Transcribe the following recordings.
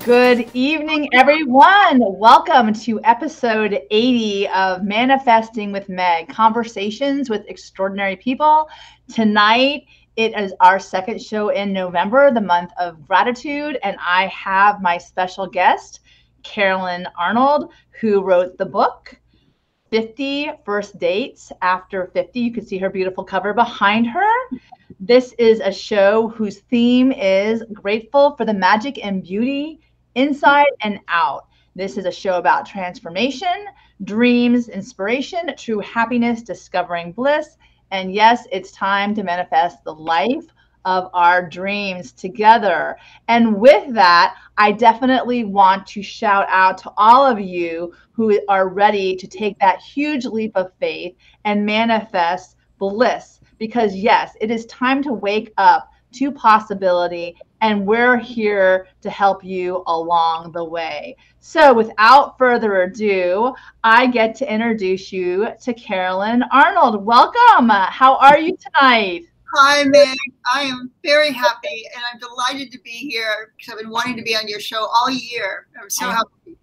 Good evening, everyone. Welcome to episode 80 of Manifesting with Meg, Conversations with Extraordinary People. Tonight, it is our second show in November, the month of gratitude, and I have my special guest, Carolyn Arnold, who wrote the book, 50 First Dates After 50. You can see her beautiful cover behind her. This is a show whose theme is grateful for the magic and beauty inside and out. This is a show about transformation, dreams, inspiration, true happiness, discovering bliss. And yes, it's time to manifest the life of our dreams together. And with that, I definitely want to shout out to all of you who are ready to take that huge leap of faith and manifest bliss. Because yes, it is time to wake up to possibility, and we're here to help you along the way. So without further ado, I get to introduce you to Carolyn Arnold. Welcome. How are you tonight? Hi, Meg. I am very happy, and I'm delighted to be here because I've been wanting to be on your show all year. I'm so happy.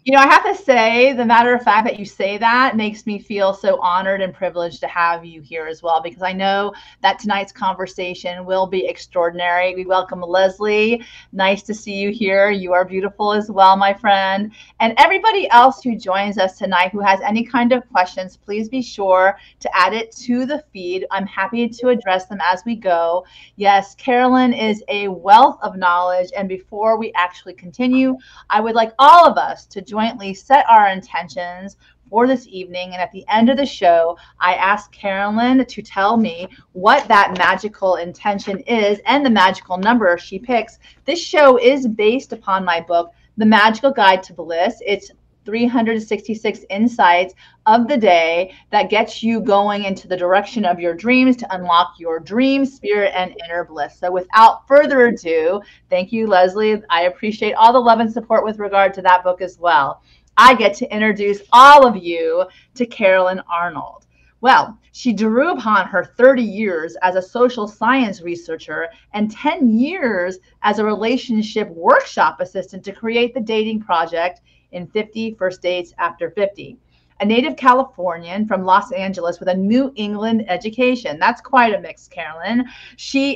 You know, I have to say, the matter of fact that you say that makes me feel so honored and privileged to have you here as well, because I know that tonight's conversation will be extraordinary. We welcome Leslie. Nice to see you here. You are beautiful as well, my friend. And everybody else who joins us tonight who has any kind of questions, please be sure to add it to the feed. I'm happy to address them as we go. Yes, Carolyn is a wealth of knowledge. And before we actually continue, I would like all of us to jointly set our intentions for this evening. And at the end of the show, I asked Carolyn to tell me what that magical intention is and the magical number she picks. This show is based upon my book, The Magical Guide to Bliss. It's 366 insights of the day that gets you going into the direction of your dreams to unlock your dream, spirit, and inner bliss. So without further ado, thank you, Leslie. I appreciate all the love and support with regard to that book as well. I get to introduce all of you to Carolyn Arnold. Well, she drew upon her 30 years as a social science researcher and 10 years as a relationship workshop assistant to create the dating project in 50 First Dates After 50. A native Californian from Los Angeles with a New England education. That's quite a mix, Carolyn. She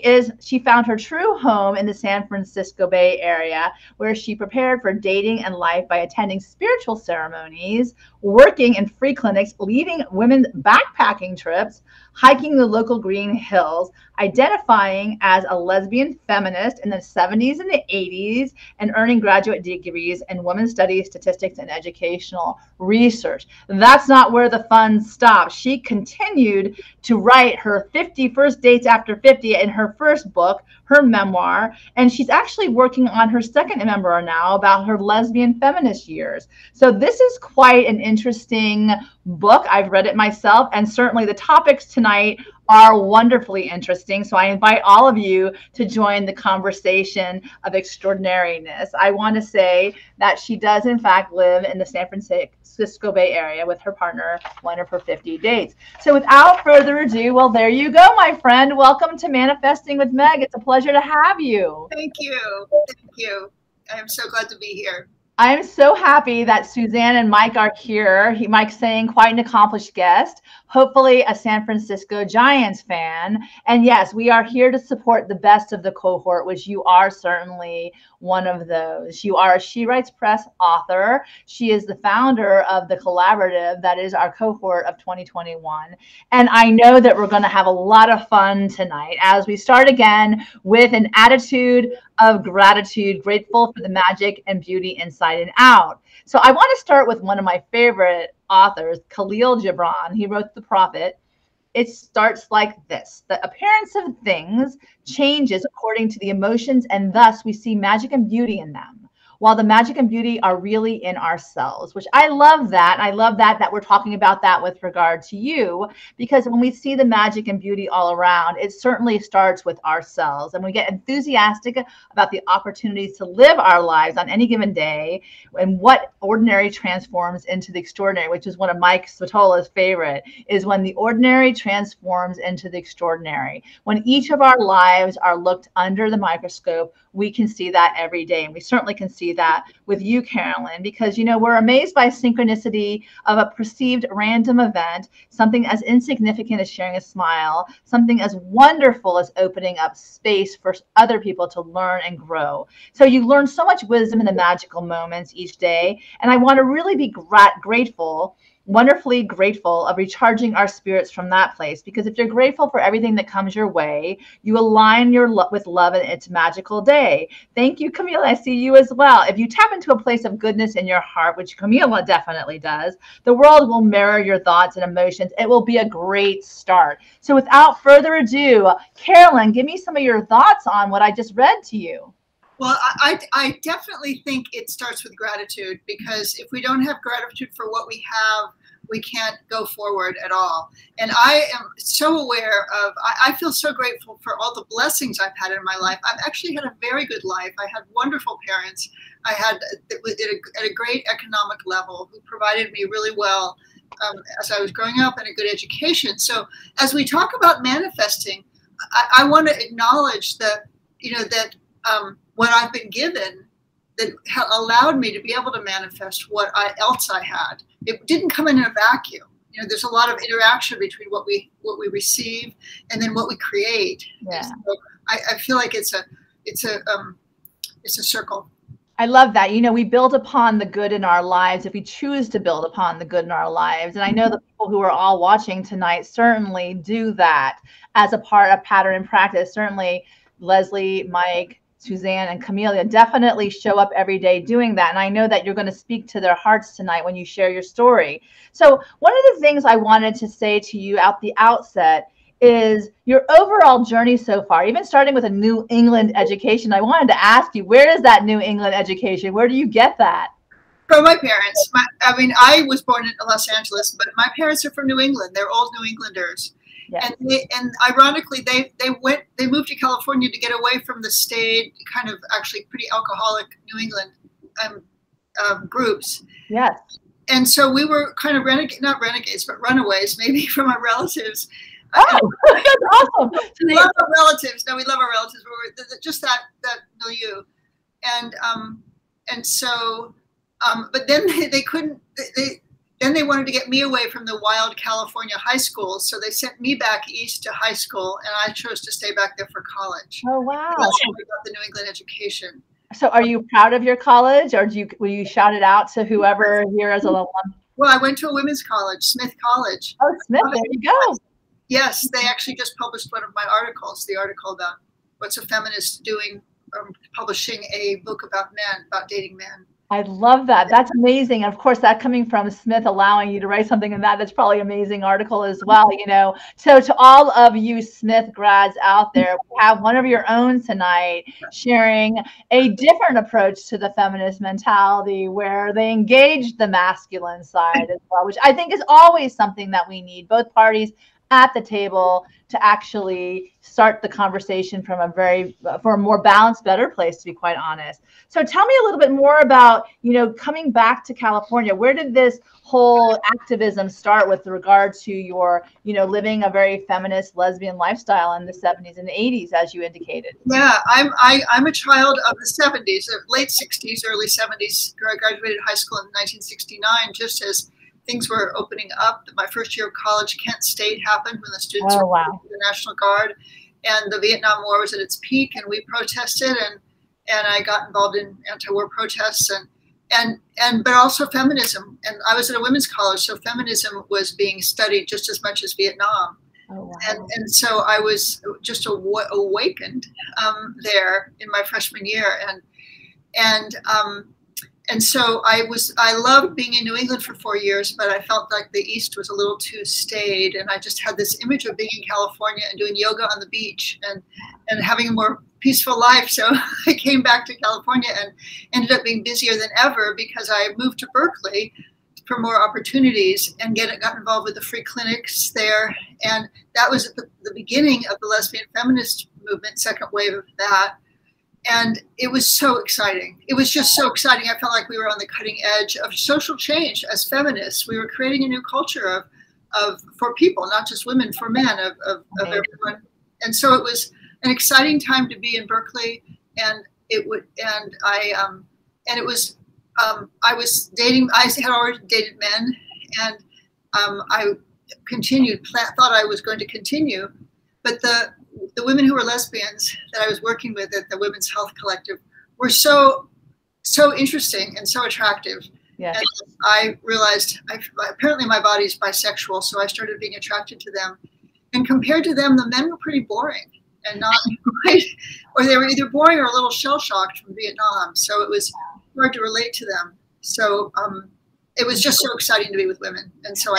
found her true home in the San Francisco Bay Area, where she prepared for dating and life by attending spiritual ceremonies, working in free clinics, leading women's backpacking trips, hiking the local green hills, identifying as a lesbian feminist in the 70s and the 80s, and earning graduate degrees in women's studies, statistics, and educational research. That's not where the fun stopped. She continued to write her 50 First Dates After 50 in her first book, her memoir, and she's actually working on her second memoir now about her lesbian feminist years. So this is quite an interesting book. I've read it myself, and certainly the topics tonight are wonderfully interesting. So I invite all of you to join the conversation of extraordinariness. I want to say that she does in fact live in the San Francisco Bay Area with her partner, one of her 50 dates. So without further ado, well, there you go, my friend. Welcome to Manifesting with Meg. It's a pleasure to have you. Thank you. Thank you. I am so glad to be here. I'm so happy that Suzanne and Mike are here. Mike's saying quite an accomplished guest, hopefully a San Francisco Giants fan. And yes, we are here to support the best of the cohort, which you are certainly one of those. You are a She Writes Press author. She is the founder of the collaborative that is our cohort of 2021. And I know that we're going to have a lot of fun tonight as we start again with an attitude of gratitude, grateful for the magic and beauty inside and out. So I want to start with one of my favorite authors, Khalil Gibran. He wrote The Prophet. It starts like this: the appearance of things changes according to the emotions, and thus we see magic and beauty in them, while the magic and beauty are really in ourselves, which I love that. I love that we're talking about that with regard to you, because when we see the magic and beauty all around, it certainly starts with ourselves. And we get enthusiastic about the opportunities to live our lives on any given day, and what ordinary transforms into the extraordinary, which is one of Mike Spatola's favorite, is when the ordinary transforms into the extraordinary. When each of our lives are looked under the microscope, we can see that every day. And we certainly can see see that with you, Carolyn, because, you know, we're amazed by synchronicity of a perceived random event, something as insignificant as sharing a smile, something as wonderful as opening up space for other people to learn and grow. So you learn so much wisdom in the magical moments each day. And I want to really be grateful, wonderfully grateful of recharging our spirits from that place. Because if you're grateful for everything that comes your way, you align with love in its magical day. Thank you, Camila. I see you as well. If you tap into a place of goodness in your heart, which Camila definitely does, the world will mirror your thoughts and emotions. It will be a great start. So without further ado, Carolyn, give me some of your thoughts on what I just read to you. Well, I definitely think it starts with gratitude, because if we don't have gratitude for what we have, we can't go forward at all. And I am so aware of, I feel so grateful for all the blessings I've had in my life. I've actually had a very good life. I had wonderful parents. I had at a great economic level who provided me really well as I was growing up, and a good education. So as we talk about manifesting, I want to acknowledge that, you know, that what I've been given that allowed me to be able to manifest what else I had. It didn't come in a vacuum. You know, there's a lot of interaction between what we receive and then what we create. Yeah. So I feel like it's a circle. I love that. You know, we build upon the good in our lives if we choose to build upon the good in our lives. And I know the people who are all watching tonight certainly do that as a part of pattern and practice. Certainly Leslie, Mike, Suzanne, and Camelia definitely show up every day doing that. And I know that you're going to speak to their hearts tonight when you share your story. So one of the things I wanted to say to you at the outset is your overall journey so far, even starting with a New England education. I wanted to ask you, where is that New England education? Where do you get that? From my parents. I mean, I was born in Los Angeles, but my parents are from New England. They're old New Englanders. Yes. And ironically, they moved to California to get away from the staid, kind of actually pretty alcoholic New England groups. Yes. And so we were kind of not renegades, but runaways, maybe, from our relatives. Oh, that's awesome. We love our relatives. No, we love our relatives. But we're just that milieu. And so, but then they couldn't. Then they wanted to get me away from the wild California high schools, so they sent me back east to high school, and I chose to stay back there for college. Oh, wow. That's how we got the New England education. So are you proud of your college, or will you shout it out to whoever here as a alum? Well, I went to a women's college, Smith College. Oh, Smith, there you go. Yes, they actually just published one of my articles, the article about what's a feminist doing, publishing a book about men, about dating men. I love that. That's amazing. And of course, that coming from Smith, allowing you to write something in that's probably an amazing article as well, you know. So to all of you Smith grads out there, we have one of your own tonight sharing a different approach to the feminist mentality, where they engage the masculine side as well, which I think is always something that we need, both parties at the table, to actually start the conversation from for a more balanced, better place, to be quite honest. So tell me a little bit more about, you know, coming back to California. Where did this whole activism start with regard to your, you know, living a very feminist lesbian lifestyle in the 70s and 80s, as you indicated? Yeah, I'm a child of the 70s, late 60s, early 70s. I graduated high school in 1969, just as things were opening up. My first year of college, Kent State happened, when the students were in the National Guard, and the Vietnam War was at its peak, and we protested, and I got involved in anti-war protests, but also feminism. And I was at a women's college, so feminism was being studied just as much as Vietnam. Oh, wow. And so I was just awakened there in my freshman year, and so I loved being in New England for 4 years, but I felt like the East was a little too staid. And I just had this image of being in California and doing yoga on the beach and having a more peaceful life. So I came back to California and ended up being busier than ever, because I moved to Berkeley for more opportunities and got involved with the free clinics there. And that was at the beginning of the lesbian feminist movement, second wave of that. And it was so exciting. It was just so exciting. I felt like we were on the cutting edge of social change as feminists. We were creating a new culture for people, not just women, for men, of everyone. And so it was an exciting time to be in Berkeley. And and it was, I was dating, I had already dated men, and I continued, thought I was going to continue, but the women who were lesbians that I was working with at the Women's Health Collective were so interesting and so attractive. Yeah. And I realized apparently my body's bisexual, so I started being attracted to them. And compared to them, the men were pretty boring and not quite, or they were either boring or a little shell-shocked from Vietnam. So it was hard to relate to them. So it was just so exciting to be with women. And so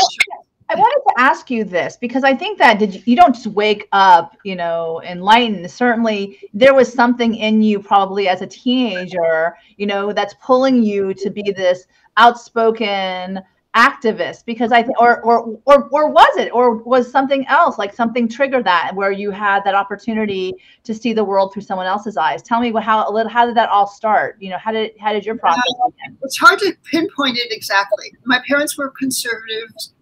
I wanted to ask you this, because I think that you don't just wake up, you know, enlightened. Certainly there was something in you probably as a teenager, you know, that's pulling you to be this outspoken activist, because I think, or was it, or was something else, like something triggered that, where you had that opportunity to see the world through someone else's eyes? Tell me how did that all start? You know, how did your process begin? It's hard to pinpoint it exactly. My parents were conservatives,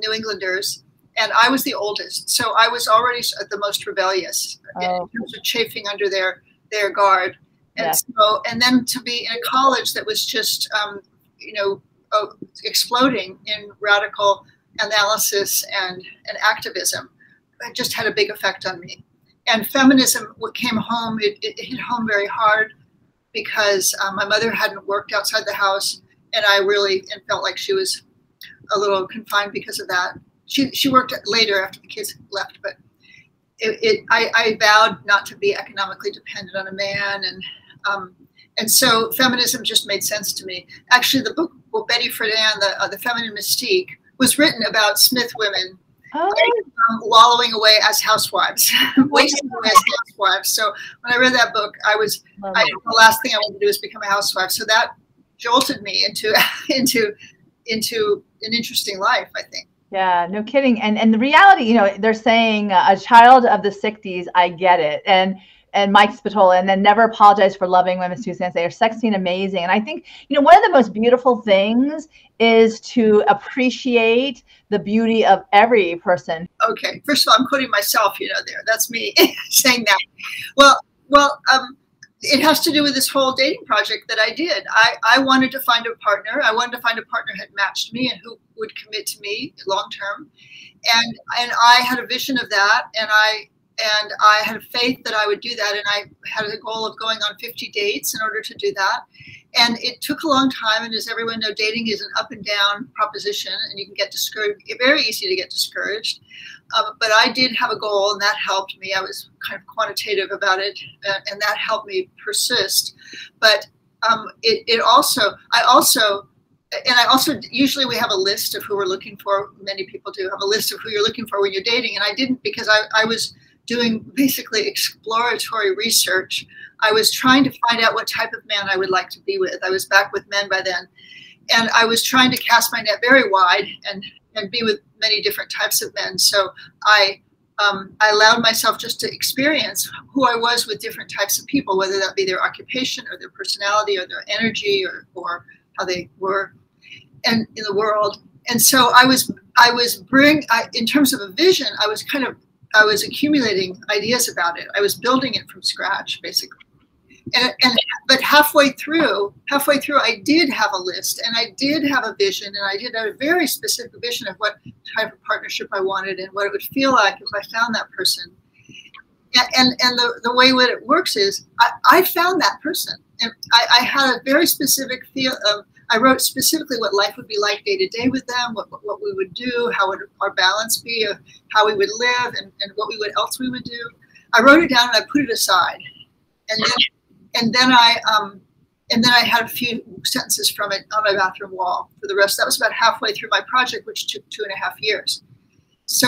New Englanders, and I was the oldest, so I was already the most rebellious in terms of chafing under their guard. And so, and then to be in a college that was just, you know, exploding in radical analysis and activism, it just had a big effect on me. And feminism came home, it hit home very hard, because my mother hadn't worked outside the house, and I really felt like she was a little confined because of that. She worked later after the kids left, but I vowed not to be economically dependent on a man, and so feminism just made sense to me. Actually, the book Betty Friedan, the Feminine Mystique, was written about Smith women wallowing away as housewives, wasting away as housewives. So when I read that book, the last thing I wanted to do was become a housewife. So that jolted me into an interesting life, I think. Yeah, no kidding. And the reality, you know, they're saying a child of the 60s, I get it. And Mike Spatola, and then never apologize for loving women, Suzanne. They are sexy and amazing. And I think, you know, one of the most beautiful things is to appreciate the beauty of every person. Okay, first of all, I'm quoting myself, you know, there. That's me saying that. Well, it has to do with this whole dating project that I did. I wanted to find a partner. I wanted to find a partner who had matched me and who would commit to me long term. And I had a vision of that, and I had faith that I would do that. And I had a goal of going on 50 dates in order to do that. And it took a long time. And as everyone knows, dating is an up and down proposition, and you can get discouraged. It's very easy to get discouraged. But I did have a goal, and that helped me. I was kind of quantitative about it, and that helped me persist. But usually we have a list of who we're looking for. Many people do have a list of who you're looking for when you're dating. And I didn't, because I was doing basically exploratory research. I was trying to find out what type of man I would like to be with. I was back with men by then. And I was trying to cast my net very wide and be with many different types of men. So I allowed myself just to experience who I was with different types of people, whether that be their occupation or their personality or their energy or how they were and in the world. And so in terms of a vision, I was accumulating ideas about it. I was building it from scratch, basically. But halfway through, I did have a list, and I did have a vision, and I did have a very specific vision of what type of partnership I wanted and what it would feel like if I found that person. And the way that it works is I found that person, and I had a very specific feel of. I wrote specifically what life would be like day to day with them, what we would do, how would our balance be, of how we would live, and what else we would do. I wrote it down and I put it aside, and then I had a few sentences from it on my bathroom wall for the rest. That was about halfway through my project, which took 2.5 years. So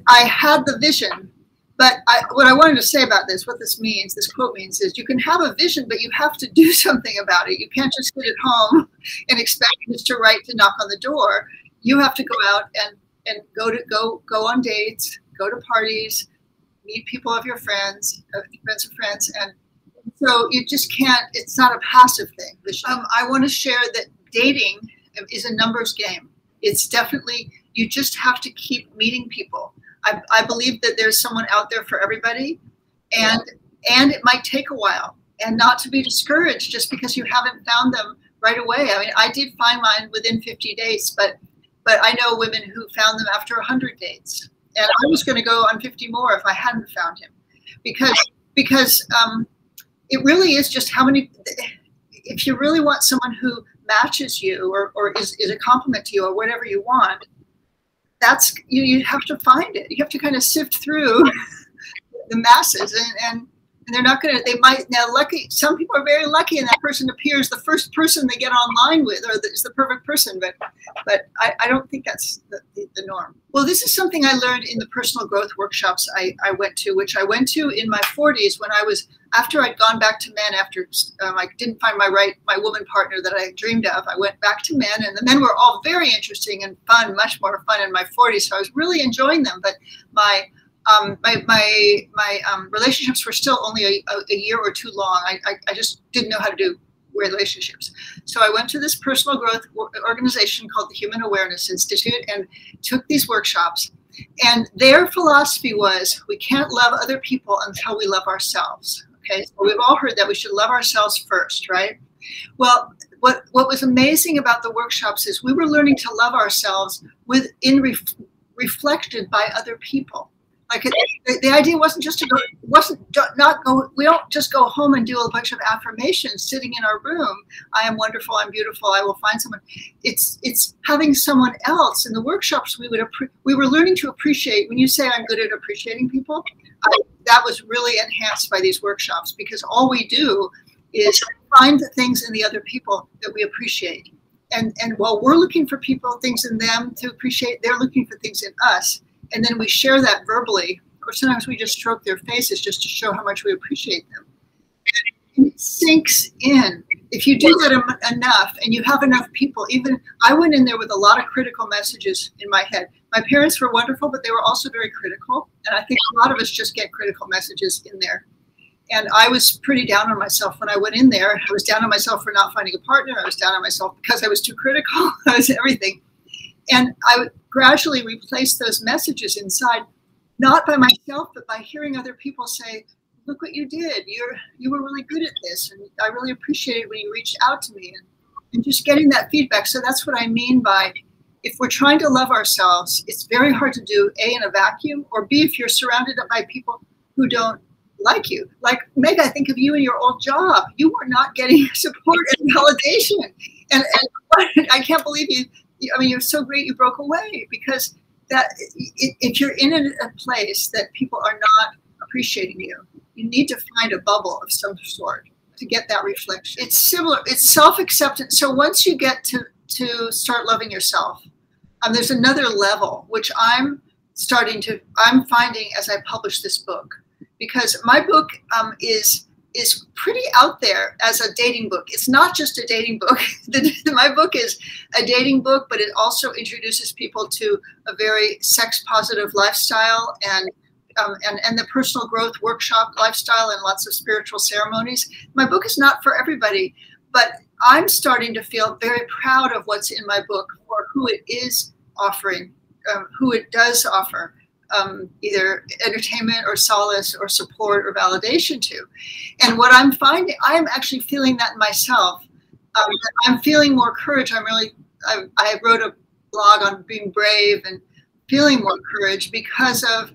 I had the vision. But what I wanted to say about this, what this means, this quote means, is you can have a vision, but you have to do something about it. You can't just sit at home and expect just to knock on the door. You have to go out and go on dates, go to parties, meet people of your friends, friends of friends, and so you just can't. It's not a passive thing. I want to share that dating is a numbers game. It's definitely, you just have to keep meeting people. I believe that there's someone out there for everybody, and it might take a while. and not to be discouraged just because you haven't found them right away. I mean, I did find mine within 50 dates, but I know women who found them after 100 dates. And I was going to go on 50 more if I hadn't found him, because it really is just how many. If you really want someone who matches you or is a compliment to you or whatever you want, that's you have to find it. You have to kind of sift through the masses, and they're not going to. They might now. Lucky, some people are very lucky, and that person appears the first person they get online with, or is the perfect person. But I don't think that's the norm. Well, this is something I learned in the personal growth workshops I went to, which I went to in my 40s when I was after I'd gone back to men after I didn't find my woman partner that I dreamed of. I went back to men, and the men were all very interesting and fun, much more fun in my 40s. So I was really enjoying them, but my relationships were still only a year or two long. I just didn't know how to do relationships. So I went to this personal growth organization called the Human Awareness Institute and took these workshops. And their philosophy was, we can't love other people until we love ourselves. Okay, so we've all heard that we should love ourselves first, right? Well, what was amazing about the workshops is we were learning to love ourselves reflected by other people. Like the idea wasn't just to go, we don't just go home and do a bunch of affirmations sitting in our room. I am wonderful, I'm beautiful, I will find someone. It's having someone else. In the workshops, we were learning to appreciate. When you say I'm good at appreciating people, that was really enhanced by these workshops, because all we do is find the things in the other people that we appreciate. And while we're looking for things in them to appreciate, they're looking for things in us. And then we share that verbally, or sometimes we just stroke their faces just to show how much we appreciate them. And it sinks in. If you do that enough, and you have enough people, even I went in there with a lot of critical messages in my head. My parents were wonderful, but they were also very critical. And I think a lot of us just get critical messages in there. And I was pretty down on myself when I went in there. I was down on myself for not finding a partner. I was down on myself because I was too critical. I was everything. And I would gradually replace those messages inside, not by myself, but by hearing other people say, look what you did. You were really good at this. And I really appreciated when you reached out to me, and just getting that feedback. So that's what I mean by, if we're trying to love ourselves, it's very hard to do A, in a vacuum, or B, if you're surrounded by people who don't like you. Like, Meg, I think of you in your old job. You were not getting support and validation. And I can't believe you. I mean, you're so great you broke away, because that if you're in a place that people are not appreciating you, you need to find a bubble of some sort to get that reflection. It's similar. It's self-acceptance. So once you get to start loving yourself, there's another level, which I'm finding as I publish this book, because my book is pretty out there as a dating book. It's not just a dating book. My book is a dating book, but it also introduces people to a very sex-positive lifestyle and the personal growth workshop lifestyle and lots of spiritual ceremonies. My book is not for everybody, but I'm starting to feel very proud of what's in my book, or who it is offering, who it does offer. Either entertainment or solace or support or validation to. And what I'm finding, I am actually feeling that in myself. I'm feeling more courage. I wrote a blog on being brave and feeling more courage because of,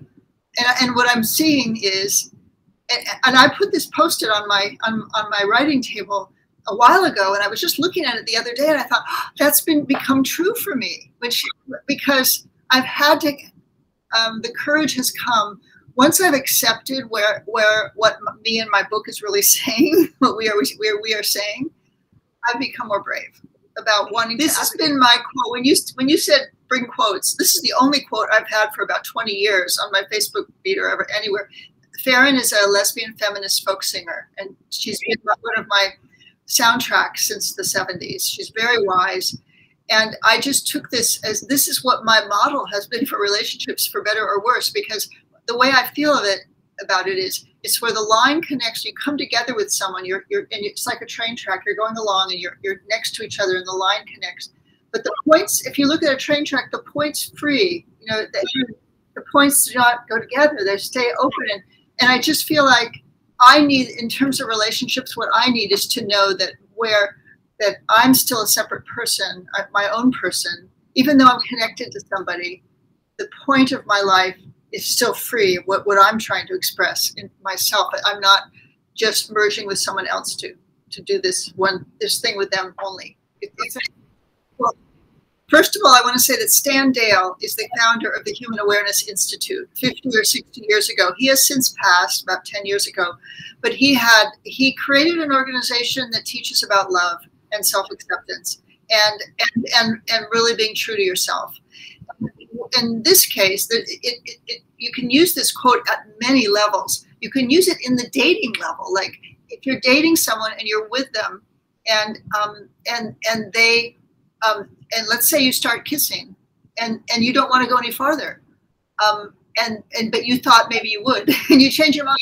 and what I'm seeing is, and I put this post-it on my writing table a while ago, and I was just looking at it the other day, and I thought, oh, that's become true for me, because I've had to, the courage has come once I've accepted what me and my book is really saying, what we are saying. I've become more brave about wanting. This has been my quote. When you said bring quotes, this is the only quote I've had for about 20 years on my Facebook feed or ever anywhere. Farron is a lesbian feminist folk singer, and she's been one of my soundtracks since the 70s. She's very wise. And I just took this as, this is what my model has been for relationships, for better or worse, because the way I feel about it is, it's where the line connects. You come together with someone, and it's like a train track. You're going along, and you're next to each other, and the line connects. But the points, if you look at a train track, the points free. You know, the points do not go together; they stay open. And I just feel like I need, in terms of relationships, what I need is to know that that I'm still a separate person, my own person, even though I'm connected to somebody, the point of my life is still free of what I'm trying to express in myself. I'm not just merging with someone else to do this thing with them only. Well, first of all, I want to say that Stan Dale is the founder of the Human Awareness Institute 50 or 60 years ago. He has since passed, about 10 years ago, but he created an organization that teaches about love and self-acceptance and really being true to yourself. In this case, you can use this quote at many levels. You can use it in the dating level, like if you're dating someone and you're with them, and they and let's say you start kissing, and you don't want to go any farther, but you thought maybe you would, and you change your mind.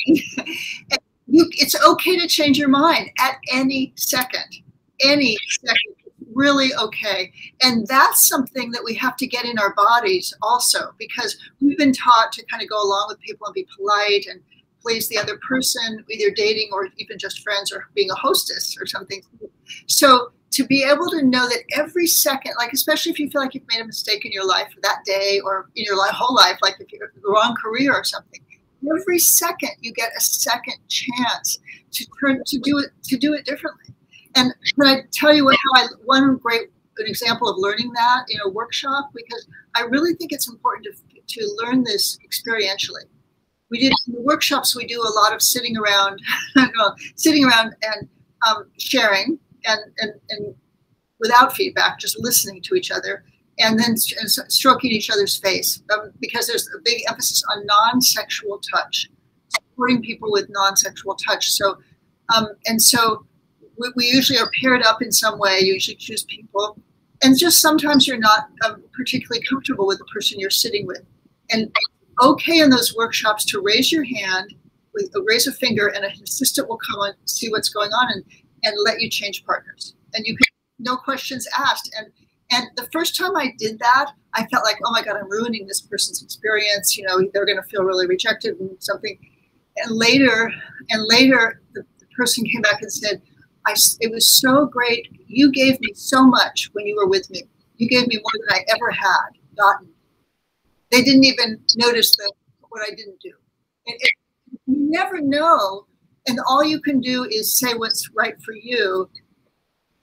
And it's okay to change your mind at any second. Any second, really okay. And that's something that we have to get in our bodies also, because we've been taught to kind of go along with people and be polite and please the other person, either dating or even just friends or being a hostess or something. So to be able to know that every second, like especially if you feel like you've made a mistake in your life that day or in your whole life, like if you're in the wrong career or something, every second you get a second chance to do it differently. And can I tell you one great example of learning that in a workshop? Because I really think it's important to learn this experientially. We did in the workshops. We do a lot of sitting around, and sharing, and without feedback, just listening to each other, and then stroking each other's face, because there's a big emphasis on non-sexual touch, supporting people with non-sexual touch. So, we usually are paired up in some way. You usually choose people, and just sometimes you're not particularly comfortable with the person you're sitting with. And okay, in those workshops, to raise your hand, raise a finger, and an assistant will come and see what's going on and let you change partners. And you can, no questions asked. And the first time I did that, I felt like, oh my God, I'm ruining this person's experience. You know, they're going to feel really rejected and something. And later, the person came back and said, it was so great. You gave me so much when you were with me. You gave me more than I ever had gotten. They didn't even notice what I didn't do. You never know, and all you can do is say what's right for you,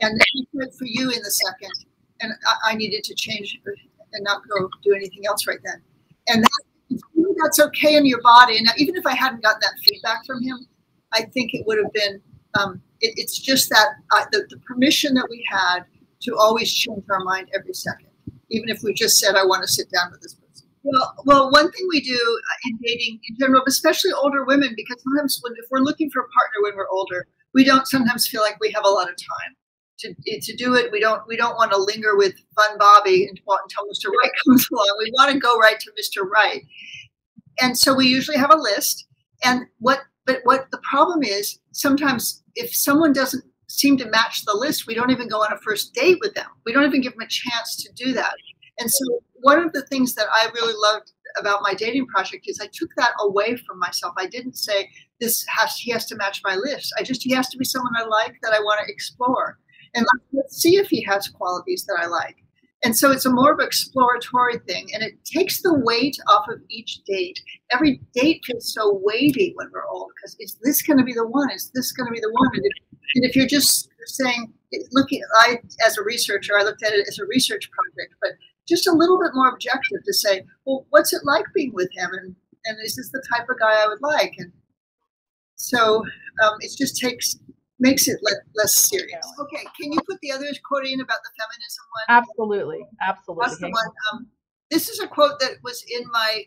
and it's right for you in the second. And I needed to change and not go do anything else right then. And that's okay in your body. And even if I hadn't gotten that feedback from him, I think it would have been. It's just that the permission that we had to always change our mind every second, even if we just said, I want to sit down with this person. Well, one thing we do in dating in general, especially older women, because sometimes if we're looking for a partner when we're older, we don't sometimes feel like we have a lot of time to do it. We don't want to linger with Fun Bobby until Mr. Right comes along. We want to go right to Mr. Right. And so we usually have a list. But what the problem is, sometimes if someone doesn't seem to match the list, we don't even go on a first date with them. We don't even give them a chance to do that. And so one of the things that I really loved about my dating project is I took that away from myself. I didn't say he has to match my list. He has to be someone I like, that I want to explore. And let's see if he has qualities that I like. And so it's a more of an exploratory thing, and it takes the weight off of each date. Every date feels so weighty when we're old, because is this going to be the one? Is this going to be the one? And if you're just saying, as a researcher, I looked at it as a research project, but just a little bit more objective to say, well, what's it like being with him? And is this the type of guy I would like? And so it just makes it less serious. Okay, can you put the other quote in about the feminism one? Absolutely. That's the one. This is a quote that was in my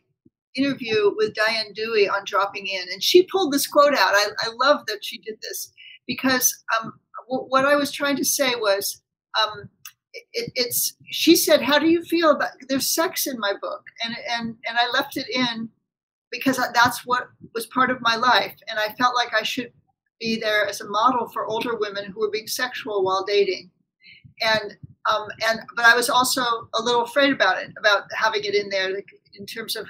interview with Diane Dewey on Dropping In, and she pulled this quote out. I love that she did this, because what I was trying to say was, she said, how do you feel about, there's sex in my book, and I left it in because that's what was part of my life, and I felt like I should be there as a model for older women who were being sexual while dating. But I was also a little afraid about having it in there, like, in terms of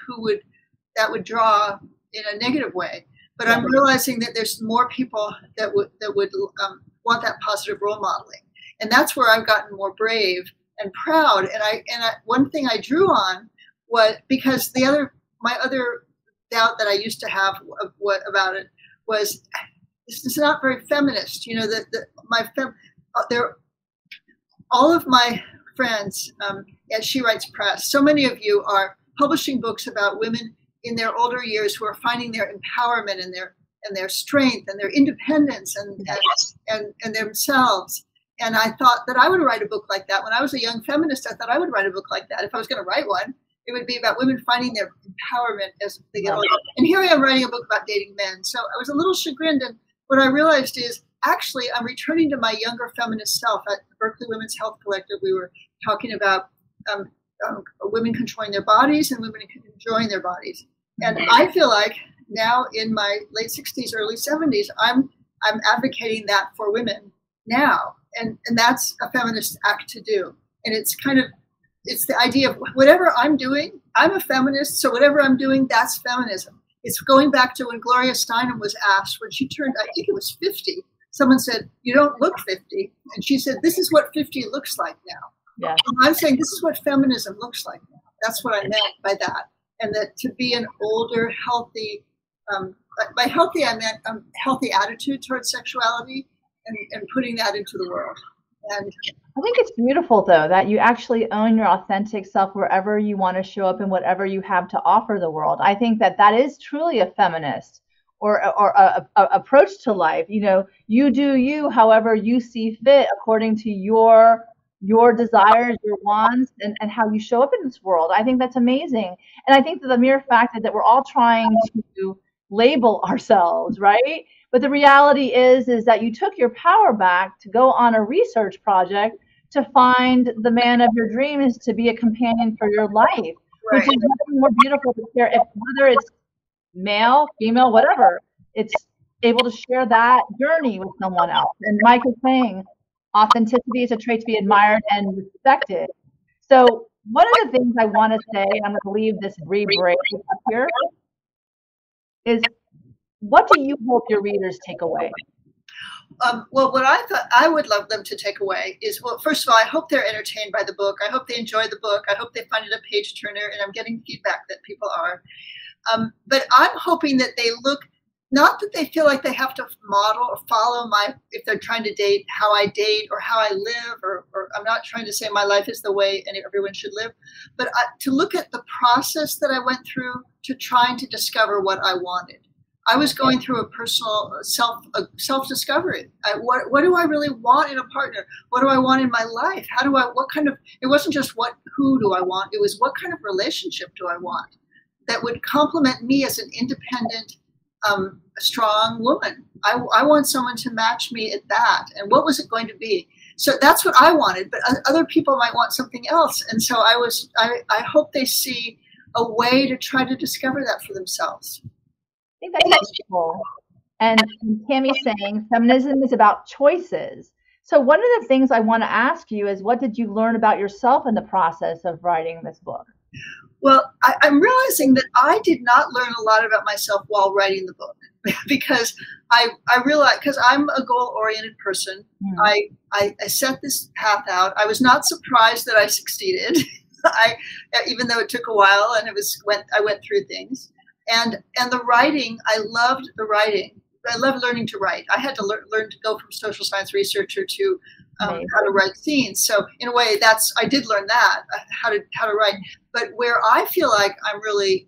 that would draw in a negative way. But I'm realizing that there's more people that would want that positive role modeling, and that's where I've gotten more brave and proud. And one thing I drew on was because my other doubt that I used to have about it was this is not very feminist. You know, all of my friends at She Writes Press, so many of you are publishing books about women in their older years who are finding their empowerment and their strength and their independence and themselves. And I thought that I would write a book like that. When I was a young feminist, I thought I would write a book like that. If I was going to write one, it would be about women finding their empowerment as they get older. And here I am writing a book about dating men. So I was a little chagrined. And what I realized is, actually, I'm returning to my younger feminist self. At the Berkeley Women's Health Collective, we were talking about women controlling their bodies and women enjoying their bodies. And I feel like now in my late 60s, early 70s, I'm advocating that for women now. And that's a feminist act to do. And it's the idea of whatever I'm doing, I'm a feminist, so whatever I'm doing, that's feminism. It's going back to when Gloria Steinem was asked, when she turned, I think it was 50, someone said, "You don't look 50." And she said, "This is what 50 looks like now." Yeah. And I'm saying this is what feminism looks like now. That's what I meant by that. And that to be an older, healthy, by healthy, I meant healthy attitude towards sexuality and putting that into the world. And I think it's beautiful, though, that you actually own your authentic self wherever you want to show up and whatever you have to offer the world. I think that is truly a feminist or a approach to life. You know, you do you however you see fit according to your desires, your wants, and how you show up in this world. I think that's amazing. And I think that the mere fact that we're all trying to label ourselves, right? But the reality is that you took your power back to go on a research project to find the man of your dreams to be a companion for your life, right, which is nothing more beautiful to share. Whether it's male, female, whatever, it's able to share that journey with someone else. And Mike is saying authenticity is a trait to be admired and respected. So one of the things I want to say, and I'm going to leave this break up here, is what do you hope your readers take away? Well, what I thought I would love them to take away is, well, first of all, I hope they're entertained by the book. I hope they enjoy the book. I hope they find it a page turner, and I'm getting feedback that people are. But I'm hoping that they look, not that they feel like they have to model or follow if they're trying to date, how I date or how I live, or I'm not trying to say my life is the way everyone should live, but to look at the process that I went through to trying to discover what I wanted. I was going through a personal self-discovery. What do I really want in a partner? What do I want in my life? It wasn't just who do I want? It was what kind of relationship do I want that would complement me as an independent, strong woman. I want someone to match me at that. And what was it going to be? So that's what I wanted, but other people might want something else. And so I hope they see a way to try to discover that for themselves. I think that's beautiful. And Tammy's saying feminism is about choices. So one of the things I want to ask you is, what did you learn about yourself in the process of writing this book? Well, I'm realizing that I did not learn a lot about myself while writing the book because I realized, because I'm a goal-oriented person, I set this path out. I was not surprised that I succeeded, even though it took a while and I went through things. And the writing, I loved the writing. I loved learning to write. I had to learn to go from social science researcher to how to write scenes. So in a way, I did learn that, how to write. But where I feel like I'm really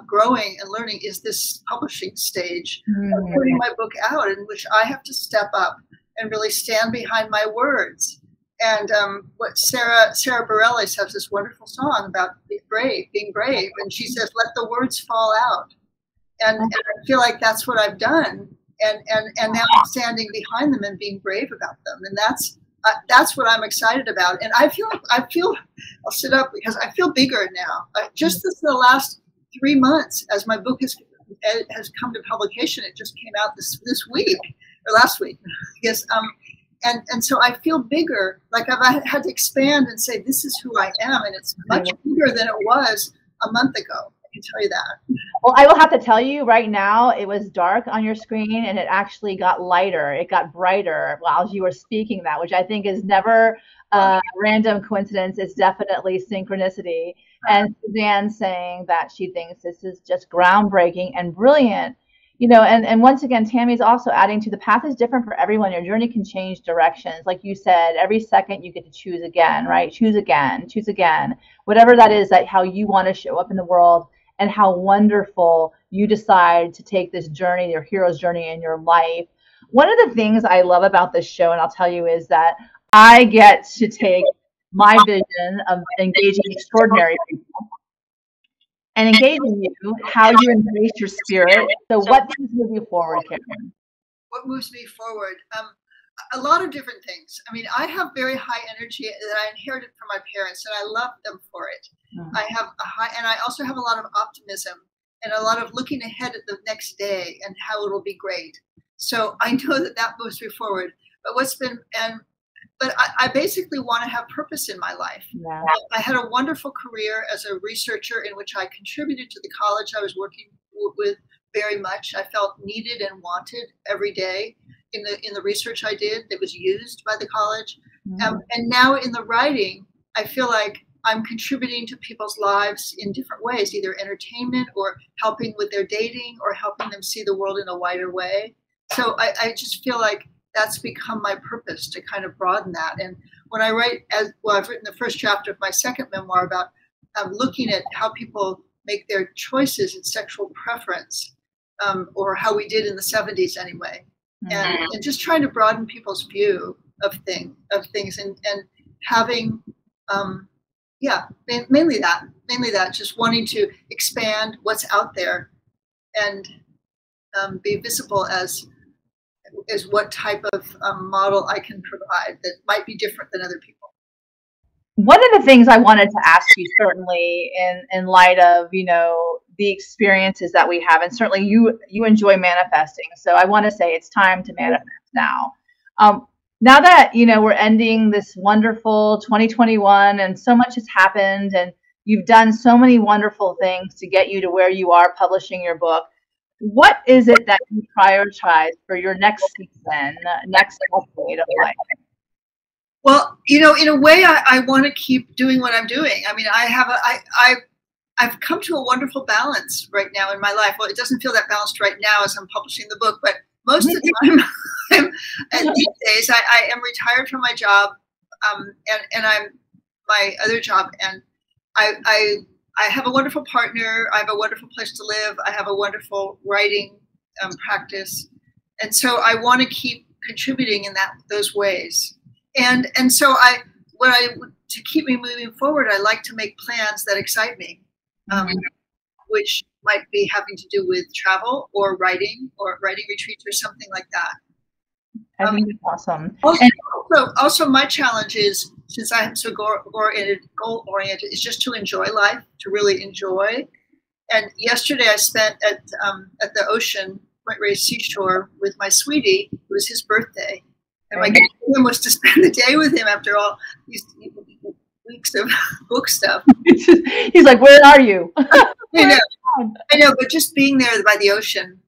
growing and learning is this publishing stage of putting my book out, in which I have to step up and really stand behind my words. And what Sarah Bareilles has this wonderful song about being brave, and she says, "Let the words fall out." And I feel like that's what I've done, and now I'm standing behind them and being brave about them, and that's what I'm excited about. And I feel I'll sit up because I feel bigger now. Just in the last 3 months, as my book has come to publication, it just came out this week or last week, I guess. And so I feel bigger, like I've had to expand and say, this is who I am. And it's much bigger than it was a month ago. I can tell you that. Well, I will have to tell you right now, it was dark on your screen and it actually got lighter. It got brighter while you were speaking that, which I think is never a random coincidence. It's definitely synchronicity. And Suzanne saying that she thinks this is just groundbreaking and brilliant. And once again, Tammy's also adding to the path is different for everyone. Your journey can change directions. Like you said, every second you get to choose again, right? Choose again, choose again. Whatever that is, that how you want to show up in the world and how wonderful you decide to take this journey, your hero's journey in your life. One of the things I love about this show, and I'll tell you, is that I get to take my vision of engaging extraordinary people and engaging you, how you embrace your spirit. So what things move you forward, Karen? What moves me forward? A lot of different things. I mean, I have very high energy that I inherited from my parents, and I love them for it. I have a high, and I also have a lot of optimism and a lot of looking ahead at the next day and how it will be great. So I know that moves me forward. But I basically want to have purpose in my life. Yeah. I had a wonderful career as a researcher in which I contributed to the college I was working with very much. I felt needed and wanted every day in the research I did that was used by the college. And now in the writing, I feel like I'm contributing to people's lives in different ways, either entertainment or helping with their dating or helping them see the world in a wider way. So I just feel like that's become my purpose, to kind of broaden that. And when I write, I've written the first chapter of my second memoir about looking at how people make their choices in sexual preference, or how we did in the 70s anyway, and just trying to broaden people's view of things and having, mainly that, just wanting to expand what's out there and be visible as what type of model I can provide that might be different than other people. One of the things I wanted to ask you, certainly in light of, the experiences that we have, and certainly you enjoy manifesting. So I want to say it's time to manifest now. Now that, we're ending this wonderful 2021 and so much has happened and you've done so many wonderful things to get you to where you are publishing your book. What is it that you prioritize for your next season, next decade of life? Well, in a way, I want to keep doing what I'm doing. I mean, I've come to a wonderful balance right now in my life. Well, it doesn't feel that balanced right now as I'm publishing the book, but most of the time, these days, I am retired from my job, and I'm my other job, and I have a wonderful partner. I have a wonderful place to live. I have a wonderful writing practice, and so I want to keep contributing in those ways. And so to keep me moving forward, I like to make plans that excite me, which might be having to do with travel or writing retreats or something like that. I think it's awesome. Also, my challenge is, since I am so goal-oriented, is just to enjoy life, to really enjoy. And yesterday I spent at the ocean, Point Reyes Seashore, with my sweetie. It was his birthday. And my dream was to spend the day with him after all these weeks of book stuff. He's like, where are you? I know, but just being there by the ocean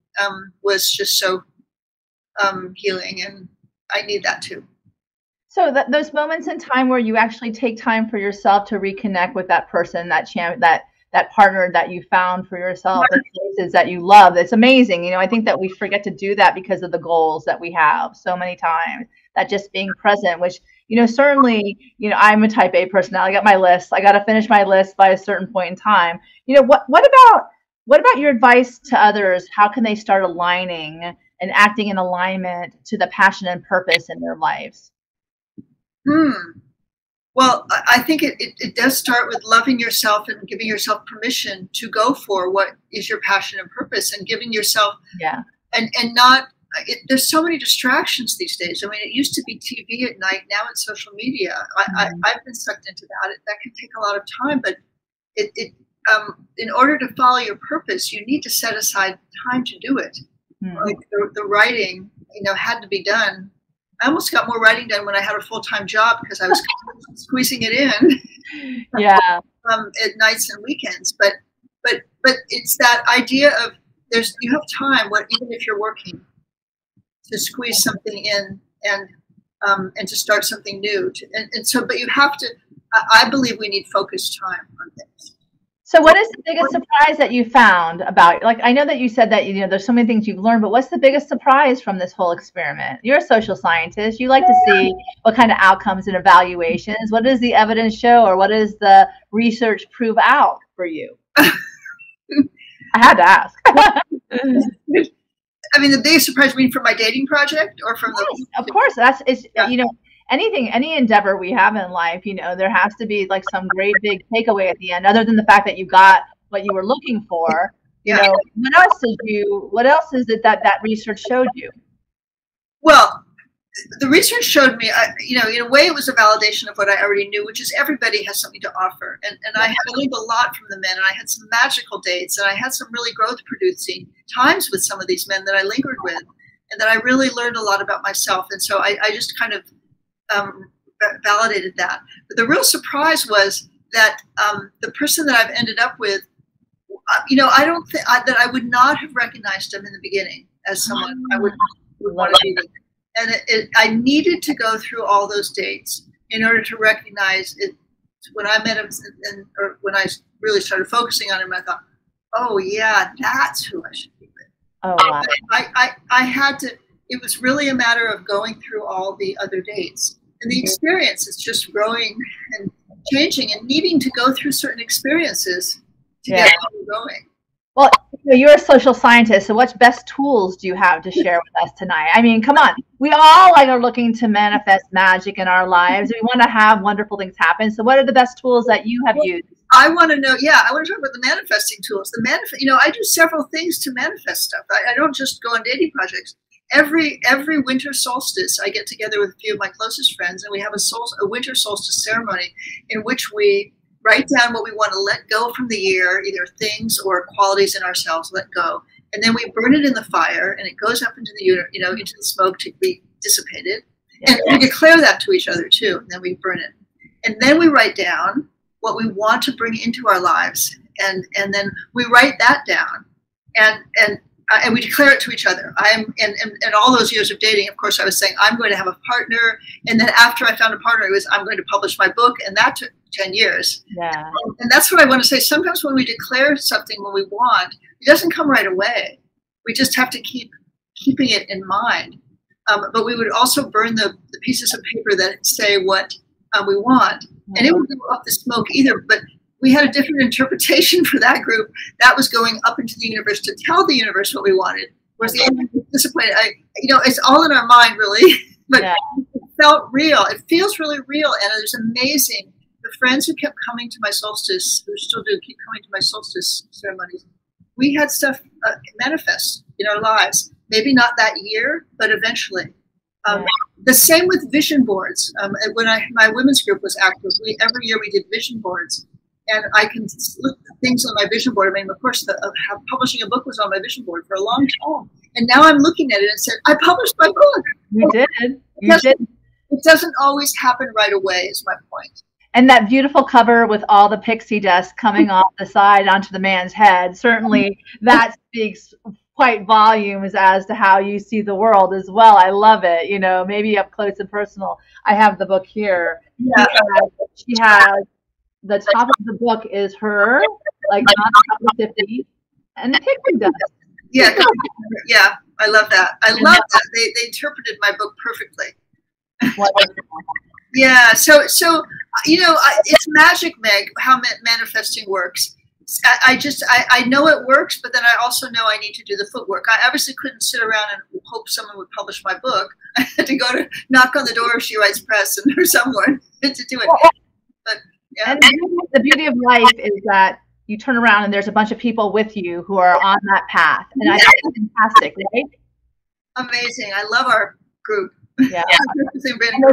was just so healing, and I need that too. So those moments in time where you actually take time for yourself to reconnect with that person, that partner that you found for yourself, the places that you love, it's amazing. I think that we forget to do that because of the goals that we have so many times. That just being present, which certainly, I'm a type A personality. I got my list. I got to finish my list by a certain point in time. What about your advice to others? How can they start aligning and acting in alignment to the passion and purpose in their lives? Well, I think it does start with loving yourself and giving yourself permission to go for what is your passion and purpose, and giving yourself, and not, there's so many distractions these days. I mean, it used to be TV at night. Now it's social media. I've been sucked into that. That can take a lot of time, but in order to follow your purpose, you need to set aside time to do it. Like the writing, had to be done. I almost got more writing done when I had a full-time job because I was squeezing it in. Yeah. At nights and weekends. But But it's that idea of you have time, even if you're working, to squeeze something in and to start something new. But you have to. I believe we need focused time on things. So what is the biggest surprise that you found about, like, I know that you said that, there's so many things you've learned, but what's the biggest surprise from this whole experiment? You're a social scientist. You like to see what kind of outcomes and evaluations. What does the evidence show, or what does the research prove out for you? I had to ask. I mean, the biggest surprise, from my dating project or from the... Of course. Any endeavor we have in life, there has to be like some great big takeaway at the end, other than the fact that you got what you were looking for. What else is it that research showed you? Well, the research showed me, in a way it was a validation of what I already knew, which is everybody has something to offer. And I learned a lot from the men, and I had some magical dates, and I had some really growth-producing times with some of these men that I lingered with, and that I really learned a lot about myself. And so I just kind of validated that. But the real surprise was that the person that I've ended up with, I don't think that I would not have recognized him in the beginning as someone I would want to be with. And I needed to go through all those dates in order to recognize it. When I met him, or when I really started focusing on him, I thought, oh yeah, that's who I should be with. Oh wow. I had to. It was really a matter of going through all the other dates. And the experience is just growing and changing and needing to go through certain experiences to get going. Well, you're a social scientist, so what best tools do you have to share with us tonight? I mean, come on. We all are looking to manifest magic in our lives. We want to have wonderful things happen. So what are the best tools that you have used? I want to know, I want to talk about the manifesting tools. I do several things to manifest stuff. I don't just go on dating projects. Every winter solstice, I get together with a few of my closest friends, and we have a winter solstice ceremony in which we write down what we want to let go from the year, either things or qualities in ourselves, let go. And then we burn it in the fire, and it goes up into the into the smoke to be dissipated. And we declare that to each other too, and then we burn it. And then we write down what we want to bring into our lives, and then we write that down, and we declare it to each other. And all those years of dating, of course, I was saying, I'm going to have a partner. And then after I found a partner, it was, I'm going to publish my book. And that took 10 years. Yeah. And that's what I want to say. Sometimes when we declare something, when we want, it doesn't come right away. We just have to keep keeping it in mind. But we would also burn the pieces of paper that say what we want. And it would go up the smoke either. But we had a different interpretation for that group. That was going up into the universe to tell the universe what we wanted. Whereas the other was disappointed. It's all in our mind, really. But it felt real. It feels really real. And it was amazing. The friends who kept coming to my solstice, who still do keep coming to my solstice ceremonies, we had stuff manifest in our lives. Maybe not that year, but eventually. The same with vision boards. When my women's group was active, every year we did vision boards. And I can look at things on my vision board. I mean, of course, publishing a book was on my vision board for a long time. And now I'm looking at it and said, I published my book. You did. It doesn't always happen right away, is my point. And that beautiful cover with all the pixie dust coming off the side onto the man's head, certainly that speaks quite volumes as to how you see the world as well. I love it. Maybe up close and personal. I have the book here. Yeah. She has the top of the book is her, like on top of 50, and the pixie dust. Yeah, I love that. I love that. They interpreted my book perfectly. Yeah, so it's magic, Meg, how manifesting works. I know it works, but then I also know I need to do the footwork. I obviously couldn't sit around and hope someone would publish my book. I had to go to knock on the door of She Writes Press or someone to do it. But yeah. And the beauty of life is that you turn around and there's a bunch of people with you who are on that path. And I think it's fantastic, right? Amazing. I love our group. Yeah. And there's more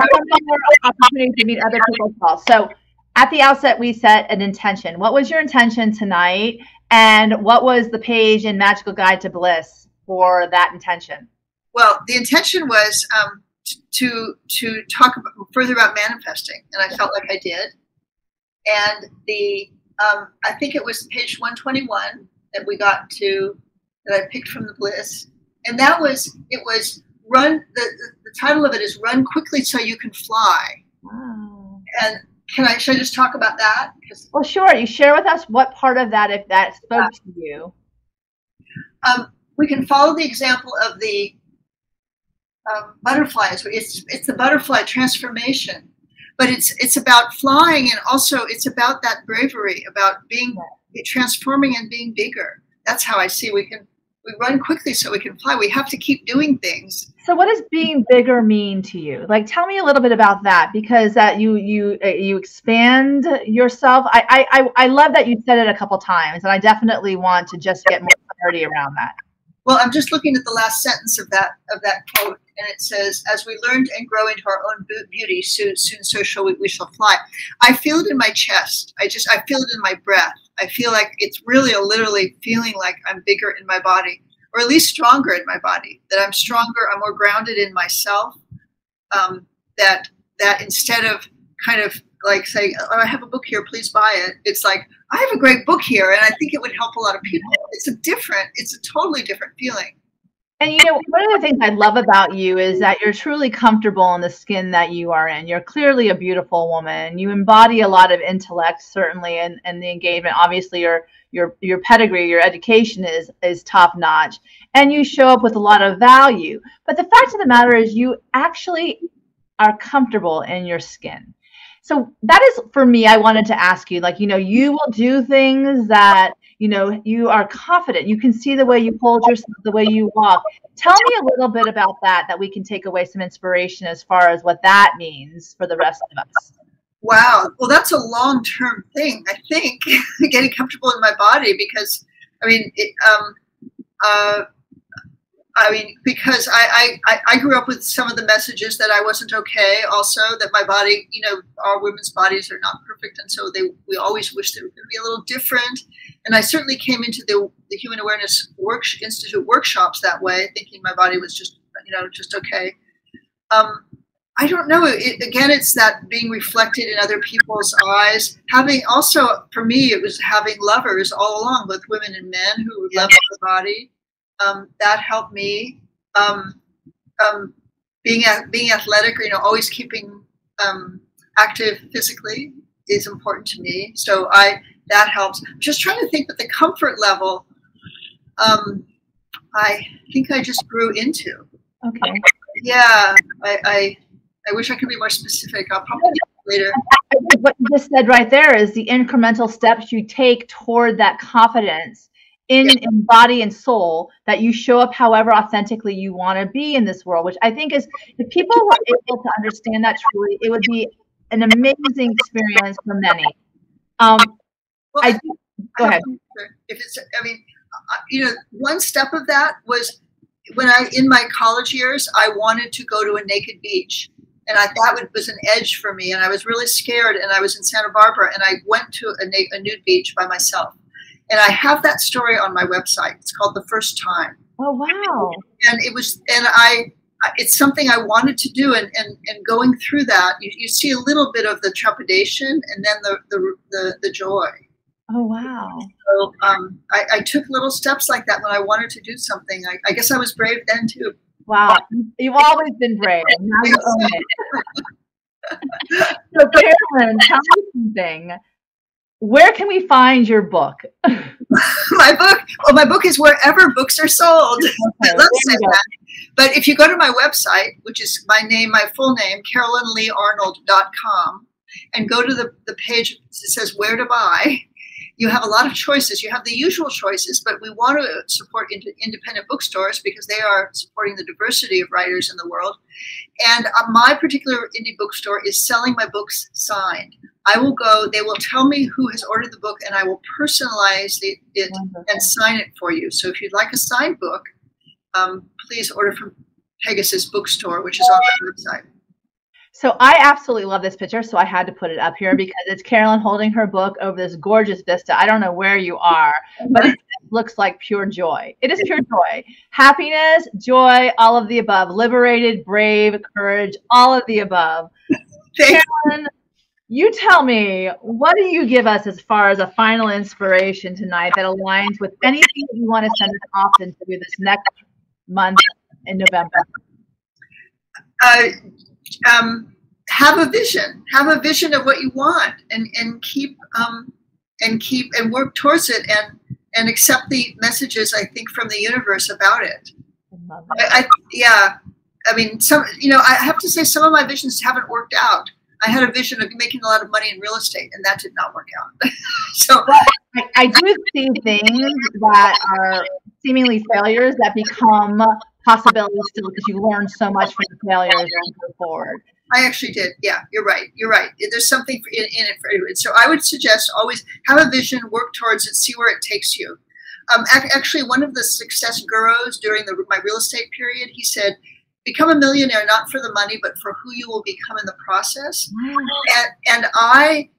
opportunity to meet other people as well. So at the outset, we set an intention. What was your intention tonight? And what was the page in Magical Guide to Bliss for that intention? Well, the intention was to talk further about manifesting. And I felt like I did. And the I think it was page 121 that we got to, that I picked from the Bliss. And that was, it was run, the title of it is Run Quickly So You Can Fly. Wow. And should I just talk about that? Well, sure. You share with us what part of that, if that spoke to you. We can follow the example of the butterflies. It's the butterfly transformation, but it's about flying, and also it's about that bravery, about being transforming and being bigger. That's how I see we run quickly so we can fly. We have to keep doing things. So what does being bigger mean to you? Like, tell me a little bit about that, because that you expand yourself. I love that you said it a couple times, and I definitely want to just get more clarity around that. Well, I'm just looking at the last sentence of that quote, and it says, "As we learn and grow into our own beauty, soon so shall we shall fly." I feel it in my chest. I feel it in my breath. I feel like it's really literally feeling like I'm bigger in my body, or at least stronger in my body, that I'm stronger, I'm more grounded in myself, that instead of kind of like saying, "Oh, I have a book here, please buy it," it's like, I have a great book here, and I think it would help a lot of people. It's a totally different feeling. And, you know, one of the things I love about you is that you're truly comfortable in the skin that you are in. You're clearly a beautiful woman. You embody a lot of intellect, certainly, and the engagement. Obviously, your pedigree, your education is top notch, and you show up with a lot of value. But the fact of the matter is, you actually are comfortable in your skin. So that is, for me, I wanted to ask you, like, you know, you will do things that, you know, you are confident. You can see the way you hold yourself, the way you walk. Tell me a little bit about that we can take away some inspiration as far as what that means for the rest of us. Wow. Well, that's a long-term thing, I think, getting comfortable in my body, because, because I grew up with some of the messages that I wasn't okay, also that my body, you know, our women's bodies are not perfect, and so we always wish they were going to be a little different. And I certainly came into the Human Awareness Institute workshops that way, thinking my body was just, you know, just okay. I don't know. Again, it's that being reflected in other people's eyes. Having also, for me, it was having lovers all along, both women and men who loved my body. That helped me. Being athletic, you know, always keeping active physically is important to me. So that helps. I'm just trying to think, but the comfort level, I think I just grew into. Okay. Yeah, I wish I could be more specific. I'll probably do it later. What you just said right there is the incremental steps you take toward that confidence in body and soul, that you show up however authentically you want to be in this world, which I think is, if people were able to understand that truly, it would be an amazing experience for many. Go ahead. If it's, you know, one step of that was when in my college years, I wanted to go to a naked beach. And I thought it was an edge for me. And I was really scared. And I was in Santa Barbara, and I went to a nude beach by myself. And I have that story on my website. It's called The First Time. Oh, wow. And it's something I wanted to do. And going through that, you see a little bit of the trepidation and then the joy. Oh, wow. So I took little steps like that when I wanted to do something. I guess I was brave then too. Wow. You've always been brave. Now you own it. So, Carolyn, tell me something. Where can we find your book? My book? Well, my book is wherever books are sold. Okay, I love saying that. But if you go to my website, which is my full name, CarolynLeeArnold.com, and go to the page that says where to buy, you have a lot of choices. You have the usual choices, but we want to support independent bookstores because they are supporting the diversity of writers in the world. And my particular indie bookstore is selling my books signed. I will go, they will tell me who has ordered the book, and I will personalize it and sign it for you. So if you'd like a signed book, please order from Pegasus Bookstore, which is on my website. So I absolutely love this picture, so I had to put it up here because it's Carolyn holding her book over this gorgeous vista. I don't know where you are, but it looks like pure joy. It is pure joy. Happiness, joy, all of the above. Liberated, brave, courage, all of the above. Carolyn, You tell me, what do you give us as far as a final inspiration tonight that aligns with anything that you want to send us off into this next month in November? Have a vision. Have a vision of what you want, and keep and work towards it, and accept the messages, I think, from the universe about it. Yeah. I mean, I have to say some of my visions haven't worked out. I had a vision of making a lot of money in real estate, and that did not work out. So I do see things that are seemingly failures that become possibilities still, because you learn so much from the failures and go forward. I actually did. Yeah, you're right. You're right. There's something in it for everyone. So I would suggest always have a vision, work towards it, see where it takes you. Actually, one of the success gurus during my real estate period, he said, become a millionaire not for the money, but for who you will become in the process. And I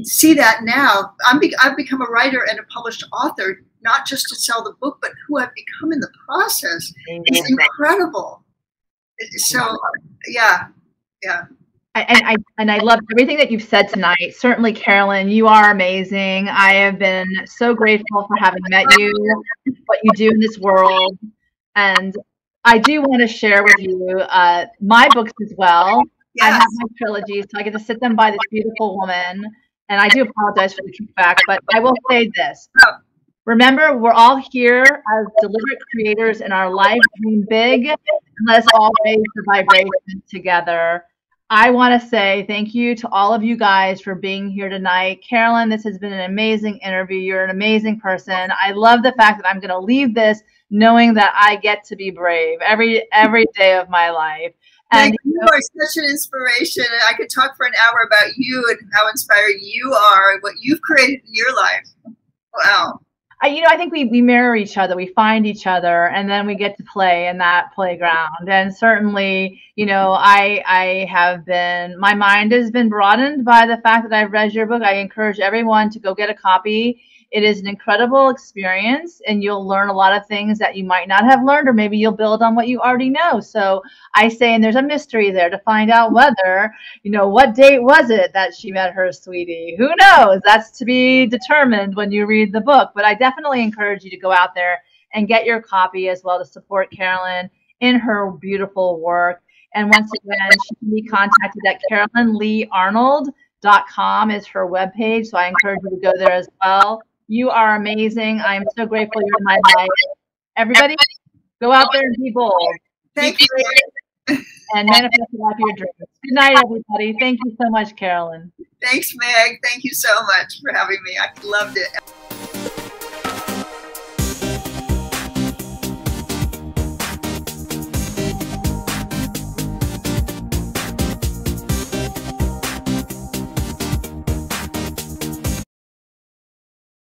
see that now. I've become a writer and a published author, not just to sell the book, but who I've become in the process. It's incredible. So, yeah. Yeah. And I love everything that you've said tonight. Certainly, Carolyn, you are amazing. I have been so grateful for having met you, what you do in this world. And I do want to share with you my books as well. Yes. I have my trilogy, so I get to sit them by this beautiful woman. And I do apologize for the kickback, but I will say this. Remember, we're all here as deliberate creators in our life. Dream big, and let us all raise the vibration together. I want to say thank you to all of you guys for being here tonight. Carolyn, this has been an amazing interview. You're an amazing person. I love the fact that I'm going to leave this knowing that I get to be brave every day of my life. And you are such an inspiration. I could talk for an hour about you and how inspiring you are and what you've created in your life. Wow. I think we mirror each other, we find each other, and then we get to play in that playground. And certainly, I have been, my mind has been broadened by the fact that I've read your book. I encourage everyone to go get a copy. It is an incredible experience, and you'll learn a lot of things that you might not have learned, or maybe you'll build on what you already know. So I say, and there's a mystery there to find out whether, what date was it that she met her sweetie? Who knows? That's to be determined when you read the book. But I definitely encourage you to go out there and get your copy as well to support Carolyn in her beautiful work. And once again, she can be contacted at CarolynLeeArnold.com is her webpage. So I encourage you to go there as well. You are amazing. I'm so grateful you're in my life. Everybody, go out there and be bold. Thank you. And manifest the life of your dreams. Good night, everybody. Thank you so much, Carolyn. Thanks, Meg. Thank you so much for having me. I loved it.